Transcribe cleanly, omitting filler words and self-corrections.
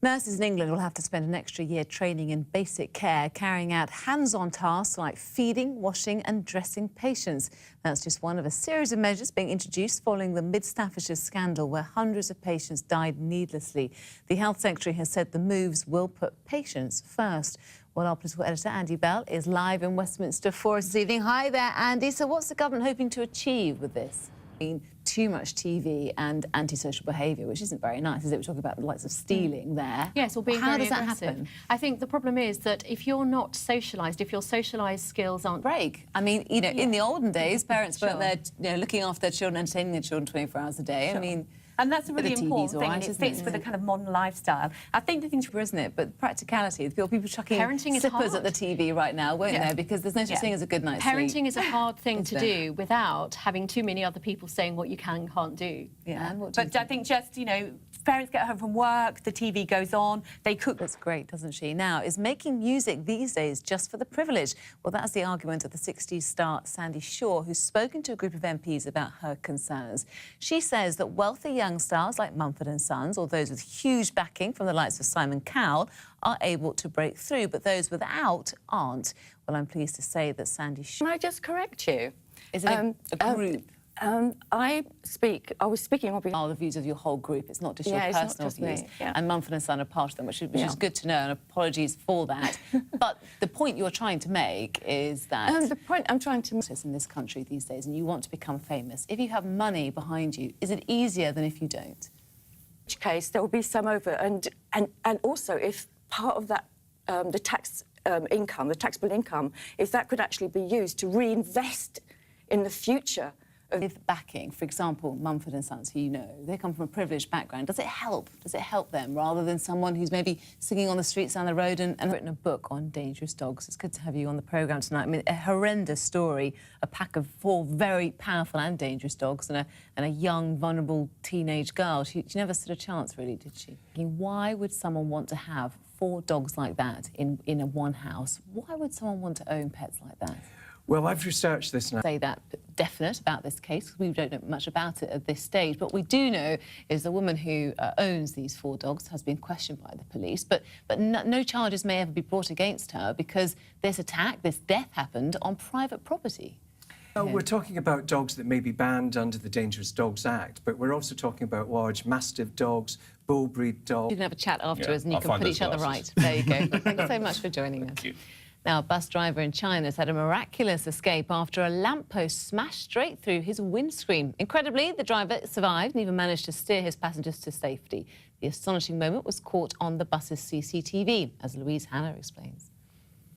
Nurses in England will have to spend an extra year training in basic care, carrying out hands-on tasks like feeding, washing and dressing patients. That's just one of a series of measures being introduced following the Mid-Staffordshire scandal where hundreds of patients died needlessly. The Health Secretary has said the moves will put patients first. Well, our political editor, Andy Bell, is live in Westminster for us this evening. Hi there, Andy. So what's the government hoping to achieve with this? Too much TV and antisocial behaviour, which isn't very nice, is it? We're talking about the likes of stealing there. Yes, or being How very does that aggressive. happen? I think the problem is that if you're not socialised, if your socialised skills aren't... Break. I mean, you know, in the olden days, parents weren't there, you know, looking after their children, entertaining their children 24 hours a day. I mean... And that's a really important thing, right, and it fits with the kind of modern lifestyle. I think the thing's... Isn't it? But practicality, people chucking Parenting slippers is at the TV right now, won't there? Because there's no such thing as a good night's sleep. Parenting is a hard thing to do without having too many other people saying what you can and can't do. Yeah. But I think just, you know, parents get home from work, the TV goes on, they cook. That's great, doesn't she? Now, is making music these days just for the privilege? Well, that's the argument of the 60s star Sandy Shaw, who's spoken to a group of MPs about her concerns. She says that wealthy young stars like Mumford & Sons, or those with huge backing from the likes of Simon Cowell, are able to break through, but those without aren't. Well, I'm pleased to say that Sandy Shaw... Can I just correct you? Is it a group? I was speaking on All the views of your whole group. It's not just your it's not personal just views. me, yeah. And Mumford & Son are part of them, which is good to know, and apologies for that. But the point you're trying to make is that... the point I'm trying to make in this country these days, and you want to become famous, if you have money behind you, is it easier than if you don't? In which case there will be some over, and also if part of that the tax income, the taxable income, if that could actually be used to reinvest in the future. With backing, for example, Mumford & Sons, who you know, they come from a privileged background. Does it help? Does it help them rather than someone who's maybe singing on the streets down the road and written a book on dangerous dogs? It's good to have you on the programme tonight. I mean, a horrendous story, a pack of 4 very powerful and dangerous dogs and a young, vulnerable teenage girl. She never stood a chance, really, did she? Why would someone want to have 4 dogs like that in one house? Why would someone want to own pets like that? Well, I've researched this now. Say that definite about this case, because we don't know much about it at this stage. But what we do know is the woman who owns these 4 dogs has been questioned by the police, but no charges may ever be brought against her because this attack, this death happened on private property. Well, we're talking about dogs that may be banned under the Dangerous Dogs Act, but we're also talking about large Mastiff dogs, bull breed dogs. You can have a chat afterwards and you I'll can find put those each other glasses. right. There you go. Thanks so much for joining us. Thank you. Now, a bus driver in China has had a miraculous escape after a lamppost smashed straight through his windscreen. Incredibly, the driver survived and even managed to steer his passengers to safety. The astonishing moment was caught on the bus's CCTV, as Louise Hanna explains.